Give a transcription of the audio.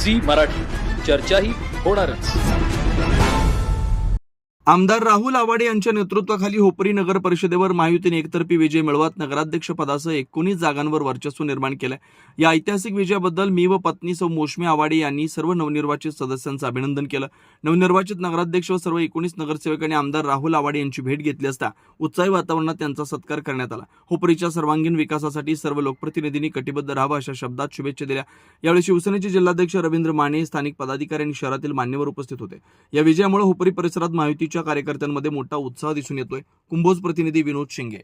Zee Marathi, चर्चाही होणारच. आमदार राहुल आवाडे यांच्या नेतृत्वाखाली होपरी नगर परिषदेवर महायुतीने एकतर्फी विजय मिळवत नगराध्यक्ष पदासह 19 जागांवर वर्चस्व निर्माण केलं. या ऐतिहासिक विजयाबद्दल मी व पत्नी सौ मोशमी आवाडे यांनी सर्व नवनिर्वाचित सदस्यांचं अभिनंदन केलं. नवनिर्वाचित नगराध्यक्ष व सर्व 19 नगरसेवकांनी आमदार राहुल आवाडे यांची भेट घेतली असता उत्साही वातावरणात त्यांचा सत्कार करण्यात आला. होपरीच्या सर्वांगीण विकासासाठी सर्व लोकप्रतिनिधींनी कटिबद्ध राहावं अशा शब्दात शुभेच्छा दिल्या. यावेळी शिवसेनेचे जिल्हाध्यक्ष रवींद्र माने, स्थानिक पदाधिकारी आणि शहरातील मान्यवर उपस्थित होते. या विजयामुळे होपरी परिसरात महायुतीच्या कार्यकर्त्यांमध्ये मोठा उत्साह दिसून येतोय. कुंभोज प्रतिनिधी विनोद शिंगे.